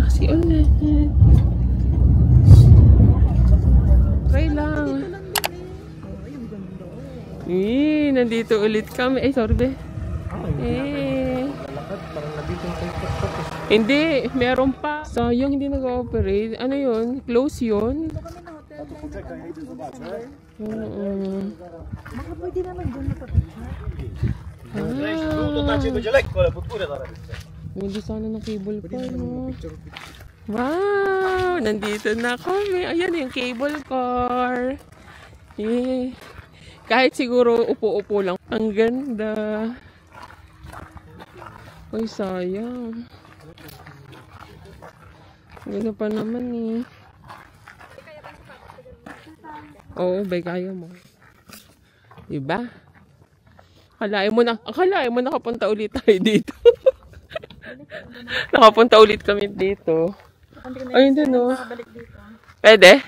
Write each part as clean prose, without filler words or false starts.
kasi ulit. Try lang. Nandito ulit kami. Ay, sorry be. Hindi, meron pa. Sayang, hindi nag-ooperate. Ano yun? Close yun? Baka pwede naman doon napapicture. Hindi sana ng cable car, no? Wow! Nandito na kami. Ayan yung cable car. Kahit siguro upo-upo lang. Ang ganda. Uy, sayang. Ganda pa naman eh. Oo, bay, kaya mo. Diba? Akalain mo nakapunta ulit tayo dito. Nakapunta ulit kami dito. Ay, hindi no. Pwede?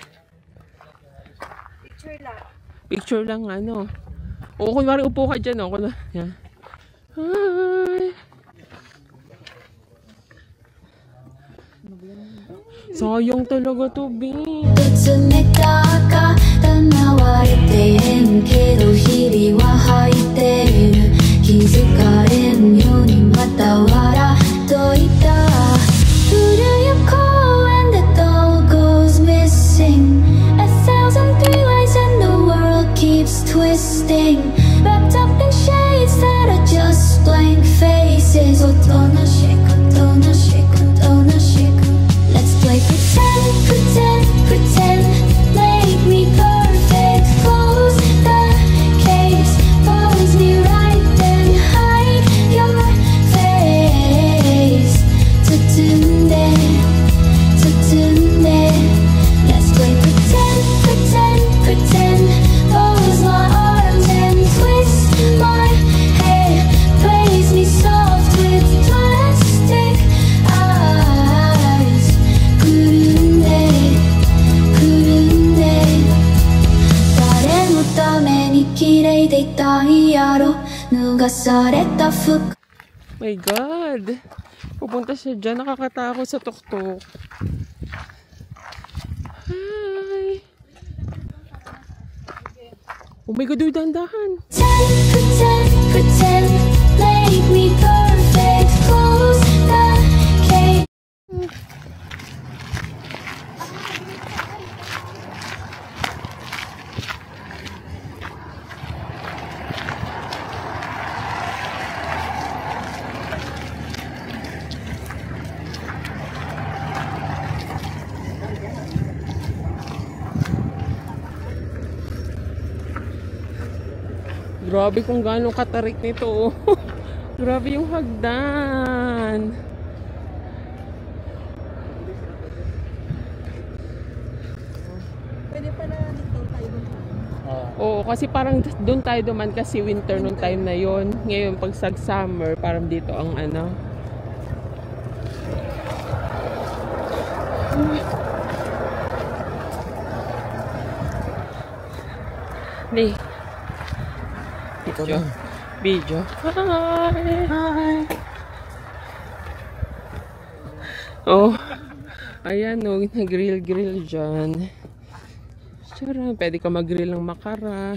Picture lang. Picture lang ano. O, kunwari upo ka dyan, o. Yan. Hi! Sayang talaga to, B. Twisting, wrapped up in shades that are just blank faces. Otona shake, otona shake. Let's play pretend, pretend, pretend. Make me perfect. Close the case, pose me right, then hide your face. Tutunde, tutunde. Let's play pretend, pretend, pretend. Pose my arms and twist my hair. Place me soft with plastic eyes. Kurunde, kurunde. 誰のために綺麗でいたいやろ。脱がされた服。 My God! Pupunta siya dyan. Nakakatakot sa tuktok. Hi! Oh my God, dahan-dahan. Pretend, pretend, pretend. Make me perfect. Close the case. Grabe kung gaano katarik nito. Grabe yung hagdan. Pwede pala dito tayo doon. Oo, kasi parang doon tayo duman kasi winter nung time na yon. Ngayon pag summer, parang dito ang ano. Ni. Video. Hi. Oh. Ayan o, nag-grill dyan. Sure, pwede ka mag-grill ng makara.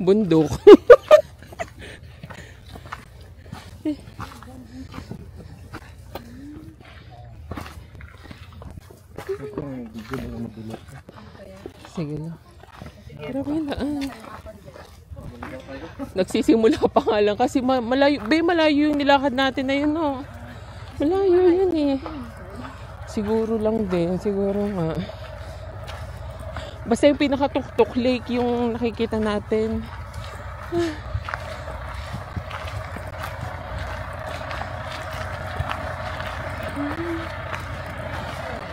Bundok. Sige na. Grabe na. Nagsisimula pa nga lang kasi malayo yung nilakad natin na yun, no? Malayo yun eh. Siguro lang din. Siguro nga. Basta yung pinakatuktok lake yung nakikita natin.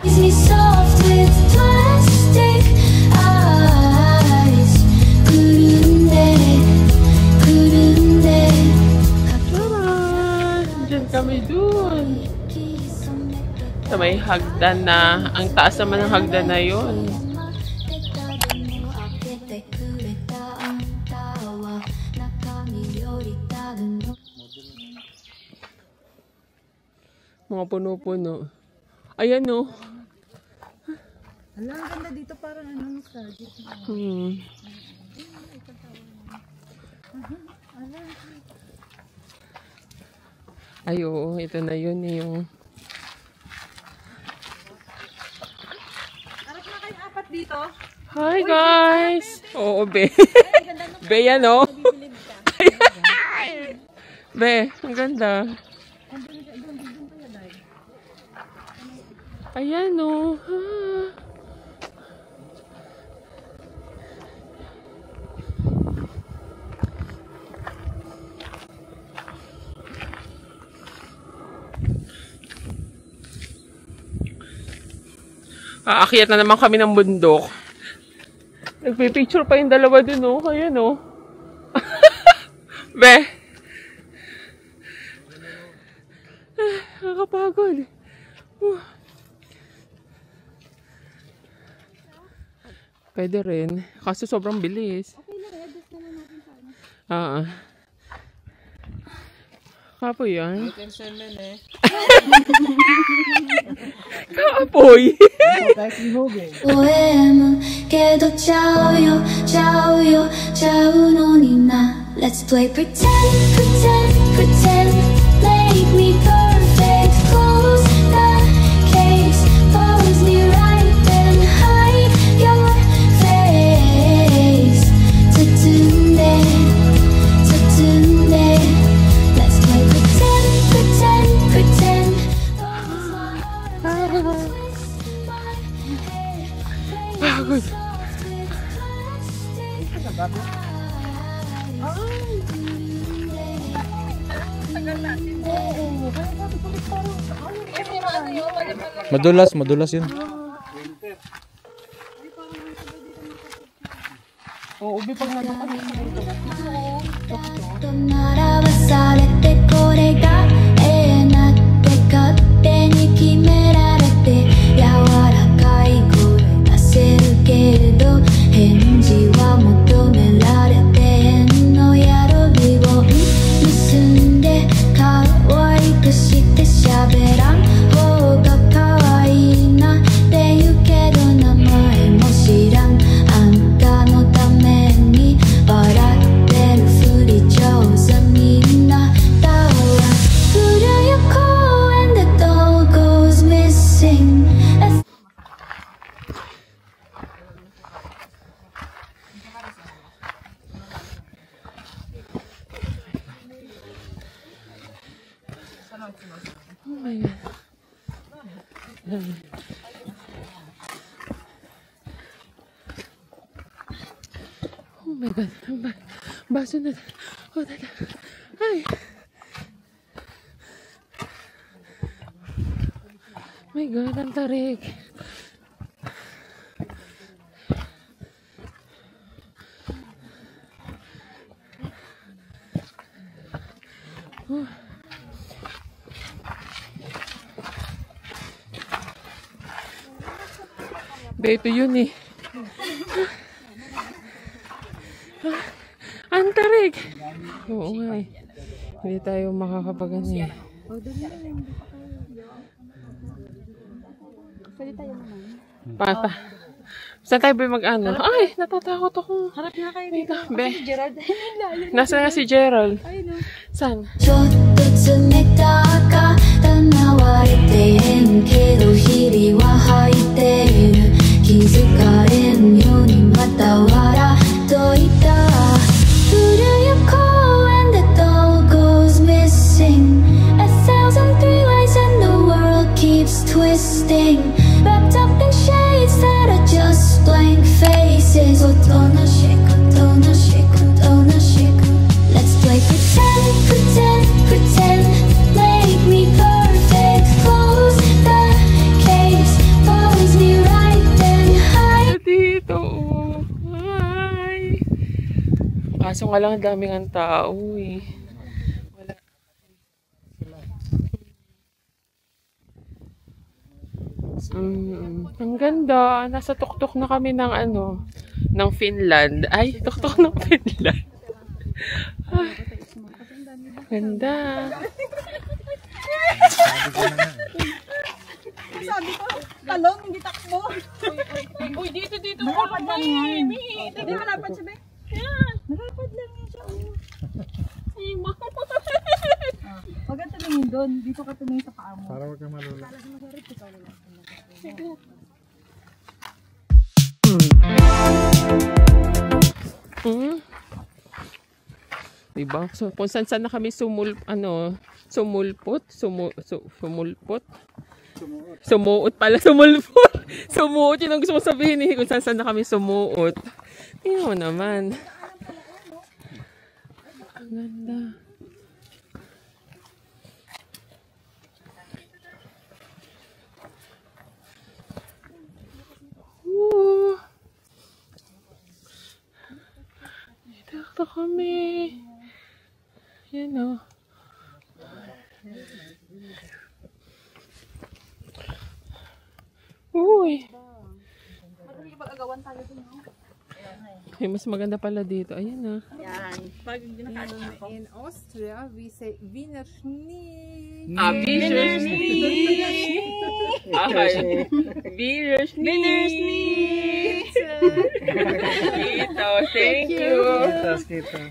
Is me soft with plastic eyes. Kurunde, kurunde. Tara! Diyan kami dun. Sa may hagdan na. Ang taas naman ng hagdan na yun. Mga puno-puno. Ayan o. Ala, ang ganda dito parang ano sa dito. Ay, oo. Ito na yun yung... Harap na kayo apat dito. Hi guys! Oo, be. Be yan o. Be, ang ganda. Ayan o. Aakyat na naman kami ng bundok. Nagpipicture pa yung dalawa dun, oh. Ayan, oh. Be. Nakakapagod. Pwede rin. Kasi sobrang bilis. Okay na rin, gusto na natin sa ano. Kapoy yan. Kapoy. Poem けどちゃうよちゃうよちゃうのにな Let's play pretend pretend pretend Make me perfect Close the case Pose me right then hide your face Tutunde Tutunde Let's play pretend pretend pretend Pose my heart twist my head Pagod. Madulas yun. Oo, ubi pag nandun kami. と並ばされてこれがなんて勝手に決められて柔らかい声出せるけれど返事は求められて変のやろびを結んで可愛くして喋らん方が可愛いなって言うけど名前も知らんあんたのために笑ってるふり上手みんなだわ古谷公園で Doll goes missing Oh my God. Oh my God. Baso na. Oh, tata. Ay. My God, ang tarik. Be, ito yun eh. Ang tarik. Oo nga eh. Hindi tayo makakapagano eh. Pwede tayo naman. Pata. Saan tayo ba mag-ano? Ay, natatakot ako. Harap na kayo Wait dito. lang, be. Si Gerald. Nasaan nga si Gerald? Ay, no. Saan? ちょっと冷たかったなわれてへんけど日々は吐いている気づかれんようにまた笑っといた古谷公園で Doll goes missing A thousand three ways and the world keeps twisting Wrapped up in shades that are just blank faces おとなしくおとなしくおとなしく Let's play pretend, pretend, pretend Make me perfect Close the case Pose me right then hide Dito. Hi. Kaso nga lang ang daming ang tao eh. Wala. Ang ganda. Nasa tuktok na kami ng ano, ng Finland. Ay, tuktok ng Finland. Ganda. Hindi malapad siya, be. Malapad lang yan siya. Huwag ka tumingin doon. Dito ka tumingin sa paa mo. Para wag kang malula. Diba? So, kung saan na kami sumulpot. Sumuot pala, sumulpot. Sumuot, yun ang gusto mo sabihin eh. Kung saan na kami sumuot. Tingnan mo naman. Ang ganda. Woo! Dito kami. Yan o. Uy. Ay, mas maganda pala dito. Ayan na. Yan. Pag in Austria, we say Wiener Schnee. Wiener Schnee. Wiener Schnee. Ito, thank you.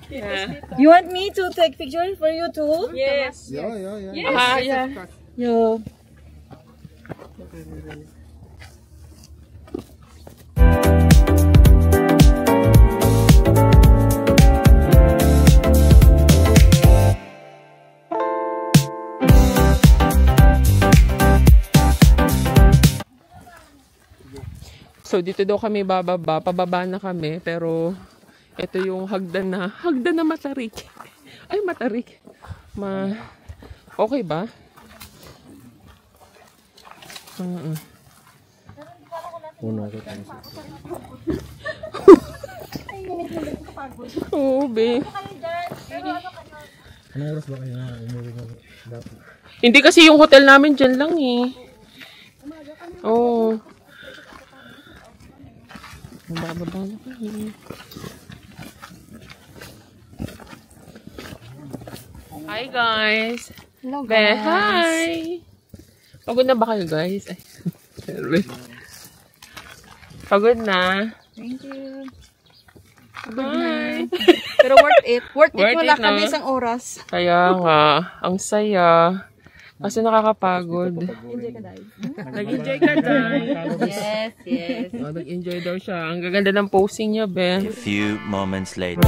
Yeah. You want me to take pictures for you too? Yes. Yeah. Yeah. Yeah. So dito daw kami bababa, pababa na kami, pero ito yung hagdan na matarik. Ay, matarik. Okay ba? Puno ko tayo. Oo, be. Anong oras ba kayo na umuwi ng dapat? Hindi kasi yung hotel namin dyan lang eh. Oo. Bababa na kami. Hi guys! Hello Be, hi! Pagod na ba kayo guys? Ay, pagod na. Thank you. Bye! Pero worth it. Worth it. Worth Wala it, kami no? isang oras. Kaya nga, ang saya. Kasi nakakapagod. Enjoy ka, Dai. Nag-enjoy ka dahil. Yes. Nag-enjoy daw siya. Ang gaganda ng posing niya, be. A few moments later.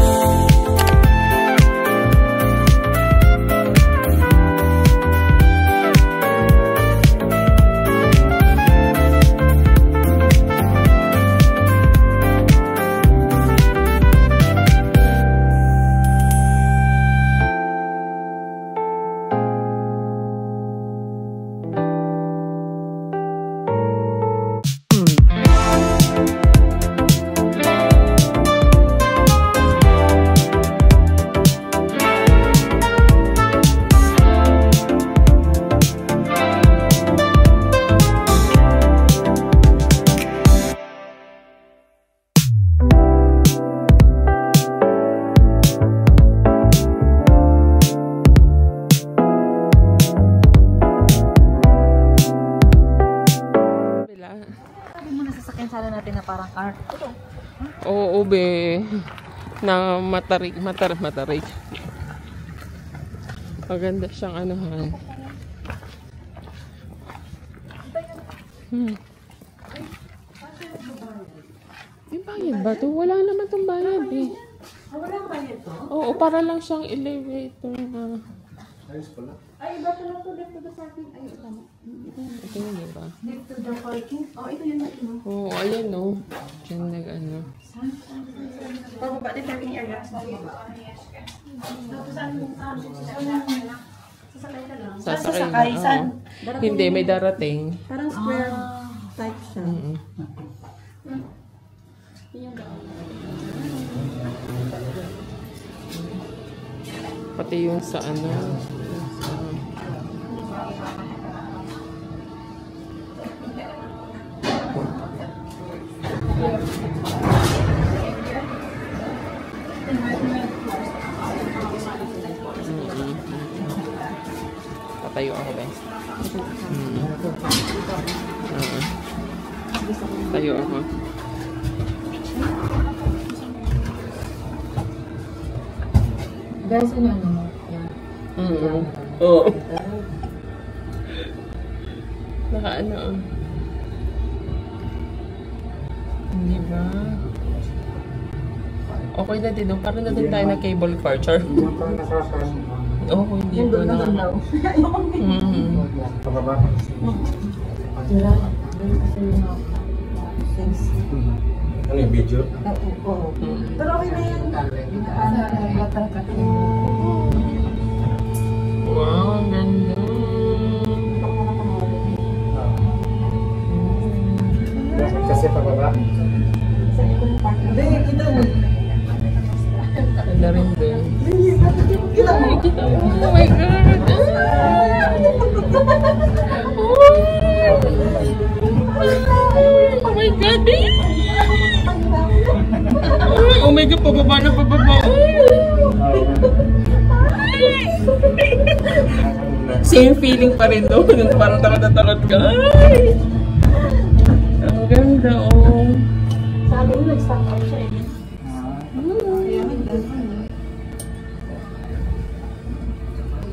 Sana natin na parang car. Oo, be. Na matarik. Maganda siyang anuhan. May bayad ba ito? Wala naman itong bayad eh. Wala bayad ito? Oo, para lang siyang elevator na. Ayos pala. Ay, iba pala ito. Dito the parking. Ay, ito na. Ito yun, diba? Dito the parking. Oh, ito yun. Oo, ayan o. Diyan nag-ano. Pababa din parking area. Sasakay na. Oo. Hindi, may darating. Parang square type siya. Pati yung sa ano. Patayo ako ba? Tayo ako. Guys, ano mo? Yan. Oo. Naka ano. Hindi ba? Okay na din, no? Parang na din tayo na cable car, char. Oo, hindi ko na. Pababa. Ano yung video? Oo. Pero okay na yan. Wow, ang ganda. Kasi pababa. Ganda rin din. Ay, kita mo. Oh my God. Oh my God. Oh my God, pababa na pababa. Same feeling pa rin doon. Parang takot na takot ka. Ay! Ang ganda, oh. Sabi mo, nag-stop out siya eh.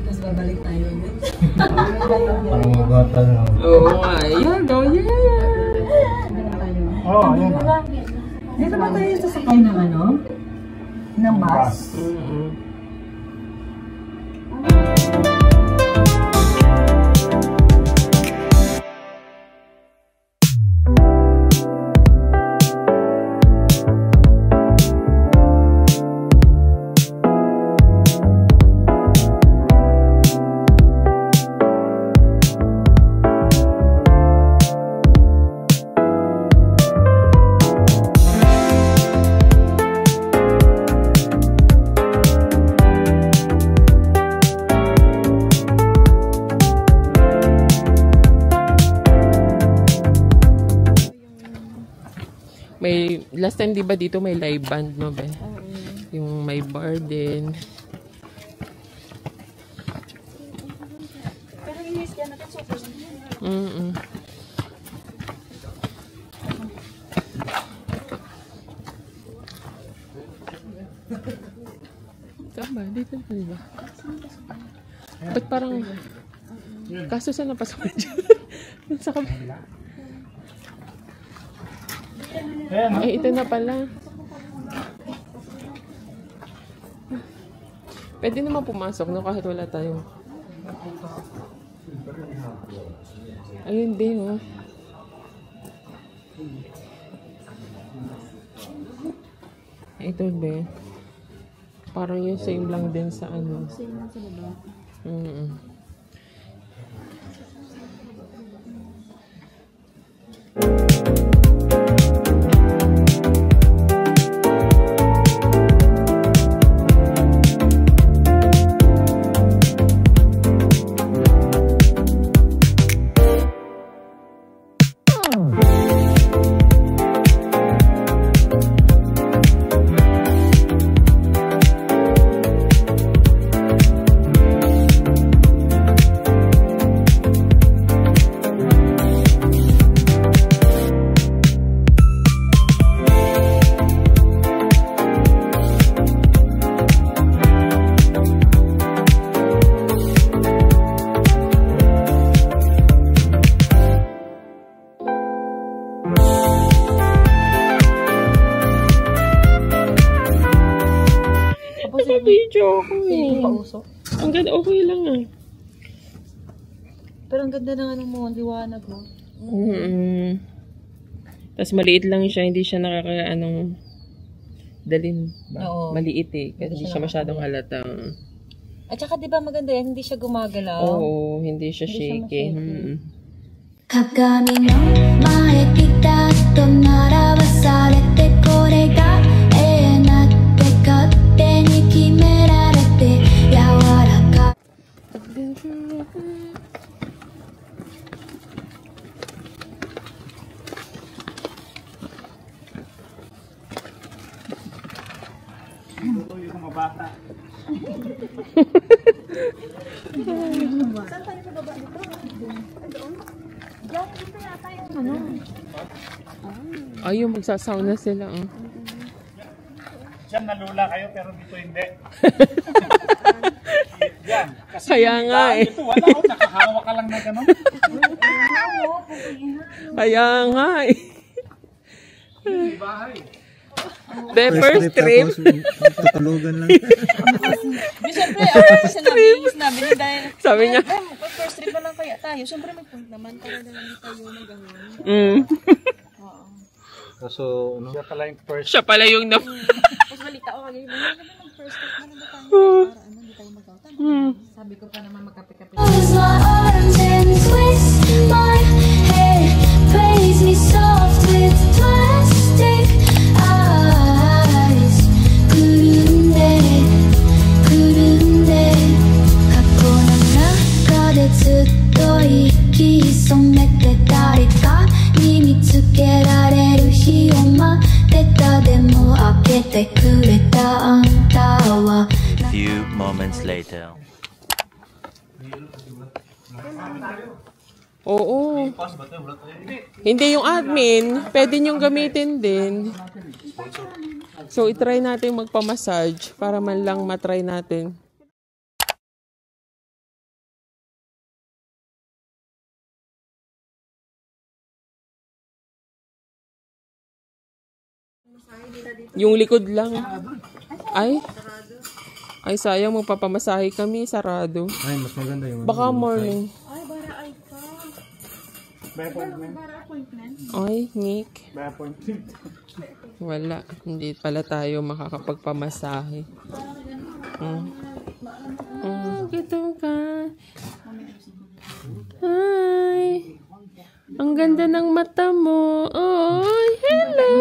Tapos babalik tayo ulit. Parang magata na. Oo nga. Ayan, oh, yeah. Oo, ayan. Dito ba tayo sasakay ng ano? Ng bus? May, last time di ba dito may live band, no, be? Yung may bar din. Pero inis yan natin super. Saan ba? Dito na, di ba? Ba't parang... Kaso saan napasok dyan? Sa kabila. Eh, ito na pala. Pwede naman pumasok, no? Kahit wala tayo. Ayun din, oh. Ito, be. Parang yung same lang din sa ano. Same lang sa baba. Video ako eh. Pausok. Ang ganda, okay lang ah. Pero ang ganda ng ano mo, ang liwanag mo. Tapos maliit lang siya, hindi siya anong dalin ba? Oo. Maliit eh, kasi hindi siya masyadong halata. At saka di ba maganda yan, hindi siya gumagalaw. Oo, hindi siya shaky. 鏡の前ピタッと並ばされてこれが永遠だって勝手に決められて柔らかAyun, magsasauna sila. Diyan nalula kayo pero dito hindi. Yan. Kasi Kaya nga eh. ito, wala ko. Nakahawa ka lang na gano'n. Kaya nga eh. Hindi bahay. The first trip. Tutulugan lang. Di syempre, sinabi niya dahil, Sabi niya. first trip na lang kaya tayo. Syempre may point naman para na lang tayo mag-ahon. Mm. Kaso, ano? Siya pala yung first. Siya pala yung na... Tapos balita ko, wala naman mag-first trip na ba tayo? Para ano, hindi tayo mag-ahon. Sabi ko pa naman magkape-kape. Close my arms and twist my head. Praise me soft with plastic eyes. Kurunde, kurunde. 過去の中でずっと息潜めて誰かに見つけられる日を待ってた。でも開けてくれたあんたは Few moments later. Oo. Hindi yung admin. Pwede niyong gamitin din. So, itry natin magpamassage para man lang matry natin. Yung likod lang. Ay, sayang, magpapamasahe kami, sarado. Ay, mas maganda yung... Baka morning. May appointment. Ay, Nick. May appointment. Wala. Hindi pala tayo makakapagpamasahe. Gito ka. Ay. Ang ganda ng mata mo. Oy, hello.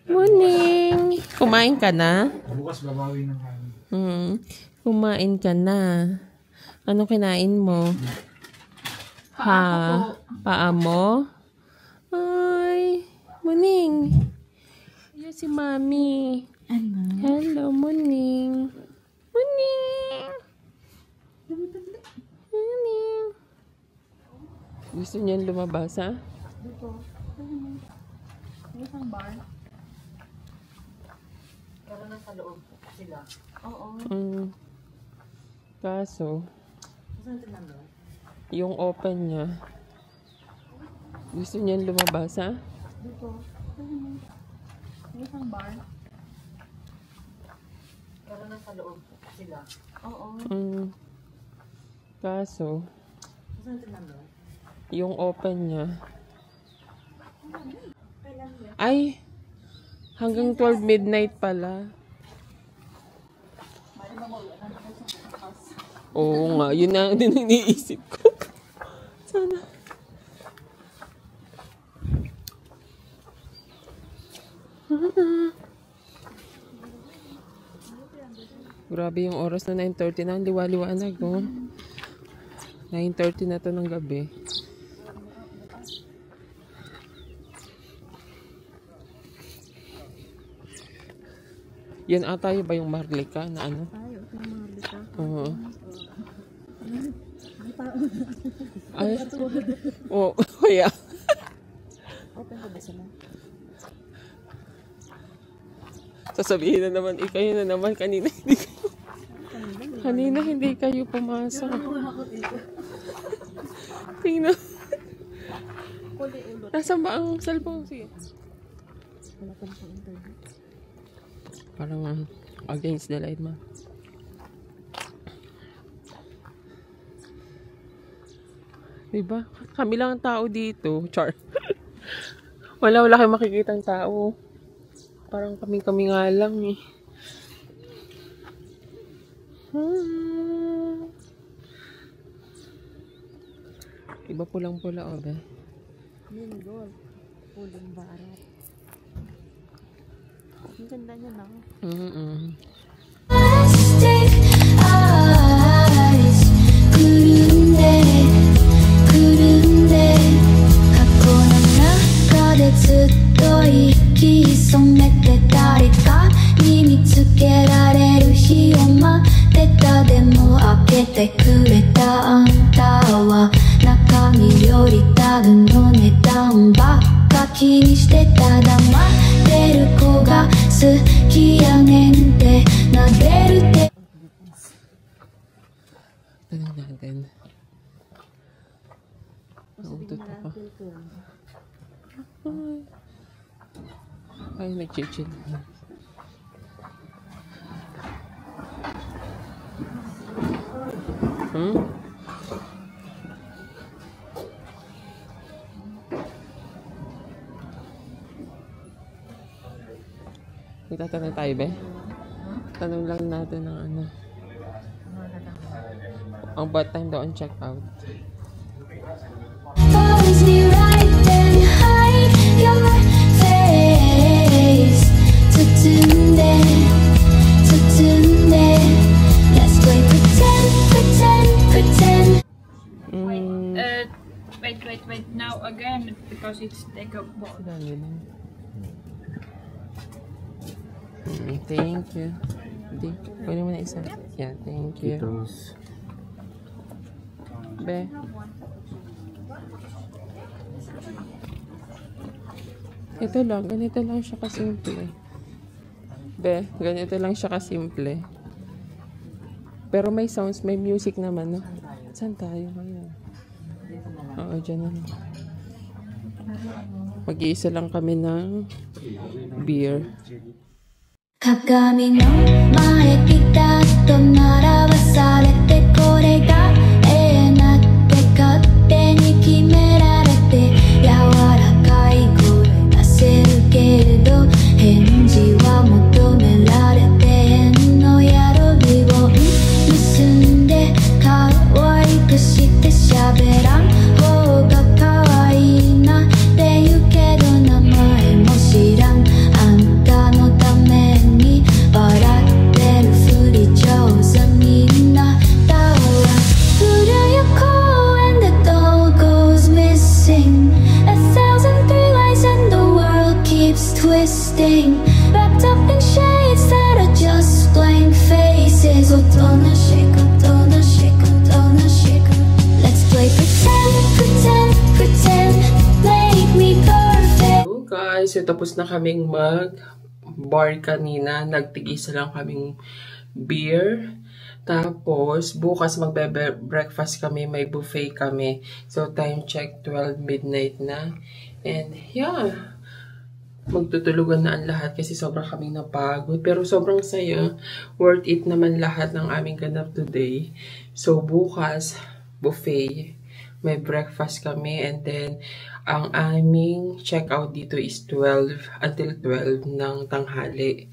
Morning. Kumain ka na? Bukas babawi ng kanin. Kumain ka na. Ano kinain mo? Ha? Paa mo? Ay, Muning. Ayan si Mami. Hello, Muning. Muning. Muning. Gusto niyan lumabas, ha? Isang bar. Pero nasa loob sila. Oo. Kaso, Saan ito nandun? yung open niya, gusto niyan lumabas, ha? Dito. Isang bar. Pero nasa loob sila. Oo. Kaso, Saan ito nandun? yung open niya, ay, hanggang 12 midnight pala. Oo nga, yun na din ang iniisip ko. Sana. Grabe yung oras na 9:30 na, liwa-liwanag, oh. 9:30 na to ng gabi. Yan ata ba yung Marlica na ano? Oo. Ay, oo, kaya. Open ko ba sila? Sasabihin na naman, kayo na naman, kanina hindi kayo pumasok. Tingnan. Nasaan ba ang cellphone? Sige. Wala pa sa internet. Parang against the light, ma. Diba? Kami lang ang tao dito. Char. Wala kayong makikitang tao. Parang kami nga lang eh. Iba pulang-pula o ba? Lindol. Puling barat. Ang ganda niya na. Plastic eyes. Kurunde, kurunde. 過去の中でずっと息潜めて誰かに見つけられる日を待ってた。でも開けてくれたあんたは中身よりタグの値段ばっか気にしてた。黙ってる子が好きやねんって撫でるって Tanong natin. Ang totoo. Ay, nag-chill. Magtatanong tayo, be? Tanong lang natin ng ano. Ang bad time daw ang check out. Always be right then, hide your face. Totunde, totunde. Let's play pretend, pretend, pretend. Wait. Now again, because it's take a ball. Thank you. Pwede mo na isa. Yeah, thank you. Be. Ito lang, ganito lang siya kasimple. Be, ganito lang siya kasimple. Pero may sounds, may music naman, no? Saan tayo ngayon? Oo, dyan na. Mag-iisa lang kami ng beer. 鏡の前ピタッと並ばされてこれが永遠だって勝手に決められて柔らかい声出せるけれど返事は求められて変の宿りを結んで可愛くして喋らん方が可愛いなって言うけど名前も知らんあんたのため笑ってるふり上手みんなだわ古い公園で doll goes missing A thousand three lights and the world keeps twisting Wrapped up in shades that are just blank faces おとなしくおとなしくおとなしく Let's play pretend, pretend, pretend Make me perfect So guys, so tapos na kaming bar kanina, nagtigisa lang kaming beer. Tapos, bukas magbe-breakfast kami, may buffet kami. So, time check, 12 midnight na. And, yeah, magtutulugan na ang lahat kasi sobrang kaming napagod. Pero sobrang saya, worth it naman lahat ng aming ganap today. So, bukas, buffet, may breakfast kami, and then, ang aming check-out dito is 12 until 12 ng tanghali.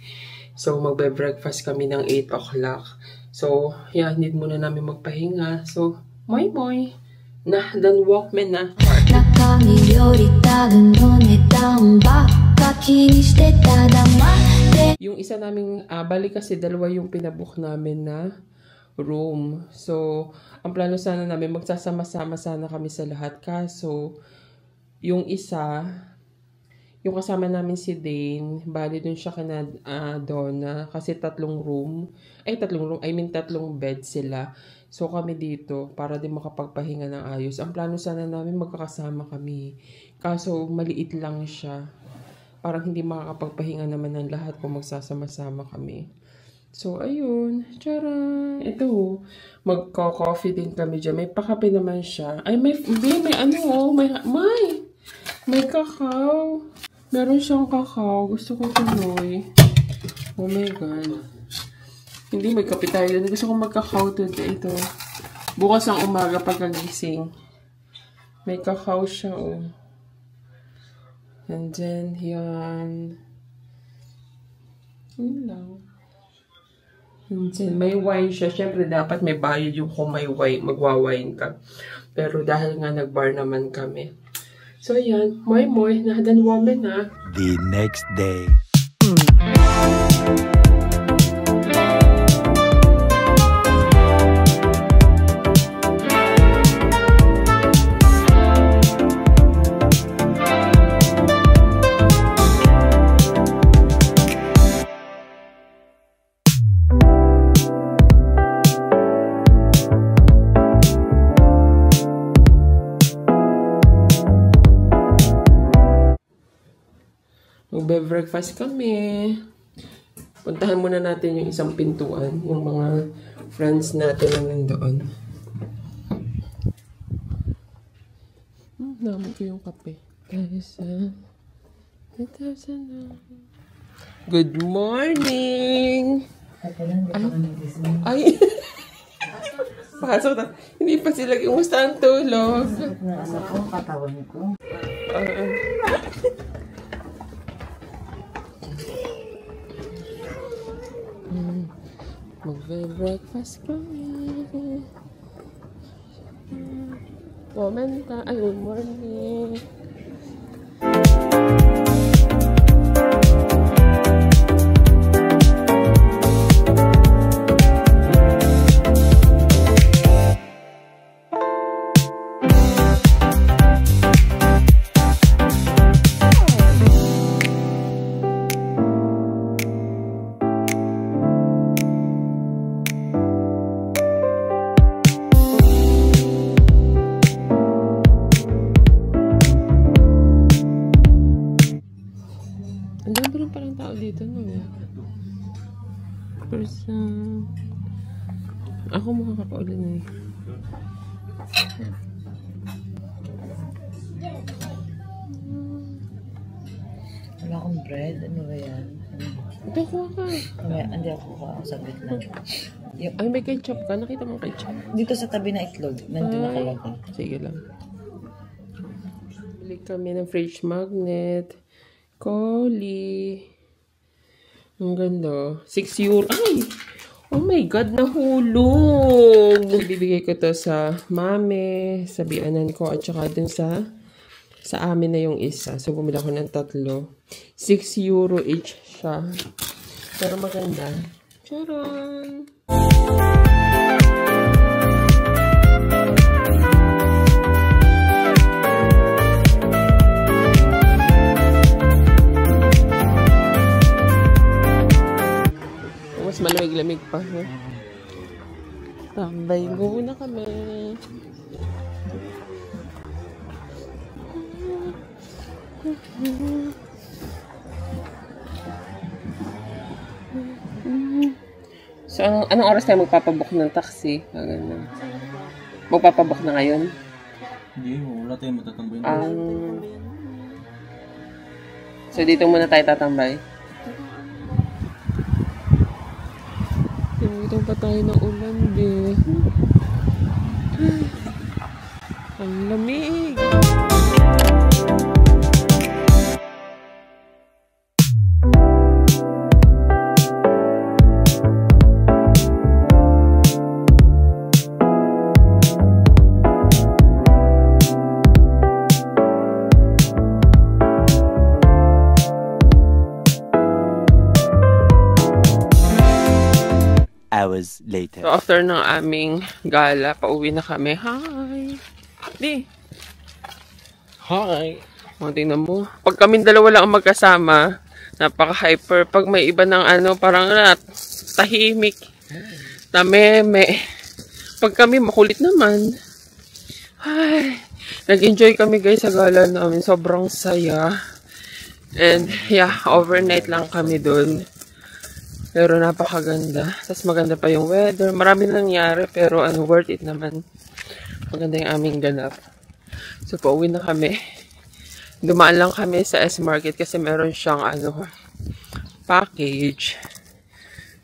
So, magbe-breakfast kami ng 8 o'clock. So, yeah, need muna namin magpahinga. So, moy na, dan walkman na. 中身よりただの値段ばっか気にしてただ待って Yung isa naming, bali kasi dalawa yung pinabook namin na room. So, ang plano sana namin, magsasama-sama sana kami sa lahat. Kaso, yung isa, yung kasama namin si Dane, bali dun siya kina Donna, kasi tatlong bed sila. So kami dito, para din makapagpahinga ng ayos. Ang plano sana namin, magkakasama kami. Kaso maliit lang siya. Parang hindi makakapagpahinga naman ng lahat kung magsasama-sama kami. So, ayun. Tcharan! Ito, magko-coffee din kami dyan. May pakape naman siya. Ay, may kakao. Meron siyang kakao. Gusto ko tuloy. Oh my God. Hindi, may kape tayo. Gusto ko magkakao today. Ito. Bukas ang umaga pagkagising. May kakao siya, oh. And then, yan. Yun lang. And then, may wine siya. Siyempre, dapat may bayad yung kung may wine, magwa-wine ka. Pero dahil nga nag-bar naman kami. So, ayan. Moy, nahadan woman na. The next day. Magbe-breakfast kami. Puntahan muna natin yung isang pintuan. Yung mga friends natin na nandoon. Naman ko yung kape. Guys, good morning! Ay! Pasok na. Hindi pa sila kumusta ang tulog. Ano ko, katawan ko. Magbe-breakfast kami. Momenta. Ay, good morning. Ang dami rin parang tao dito, no? First, ako makakaulan na eh. Wala akong bread. Ano ba yan? Ito, kuha ka. Hindi ako saglit lang. Ay, may ketchup ka. Nakita mo ketchup? Dito sa tabi na itlog. Nandun nakalagay. Sige lang. Bili kami ng fridge magnet. Koli. Ang ganda. 6 euro. Ay! Oh my God, nahulog! Bibigay ko to sa mami, sa bianan ko, at saka dun sa amin na yung isa. So, bumili ako ng 3. 6 euro each siya. Pero maganda. Charon! Mas malamig-lamig pa. Tambay muna kami. So, anong oras tayo magpapabook ng taxi? Magpapabook na ngayon? Hindi, wala tayong matatambay. So, dito muna tayo tatambay. Dito pa tayo ng ulan, be. Ang lamig. Hours later. So, after ng aming gala, pauwi na kami. Hi! Di! Hi! O, tingnan mo. Pag kaming dalawa lang ang magkasama, napaka-hyper. Pag may iba ng parang tahimik. Tameme. Pag kami, makulit naman. Ay! Nag-enjoy kami guys sa gala namin. Sobrang saya. And, yeah, overnight lang kami dun. Pero napakaganda. Tapos maganda pa yung weather. Marami nangyari pero worth it naman. Maganda yung aming ganap. So pauwi na kami. Dumaan lang kami sa S-Market kasi meron siyang package.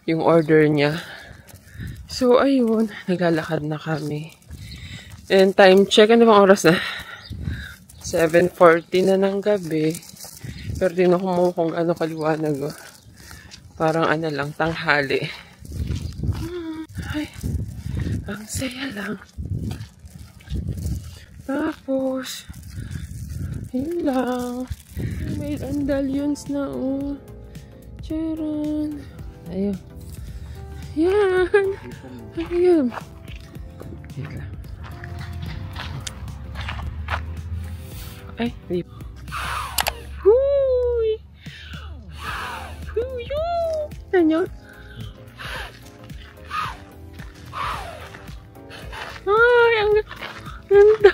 Yung order niya. So ayun, naglalakad na kami. And time check, ano bang oras na? 7:40 na ng gabi. Pero tingnan ko mo kung ano kaliwanag. Parang lang, tanghali. Ay, ang saya lang. Tapos, yun lang. May andalions na, oh. Charon. Ayun. Yan. Ayun. Yun lang. Ay, hindi. Nyo? Ay, ang ganda.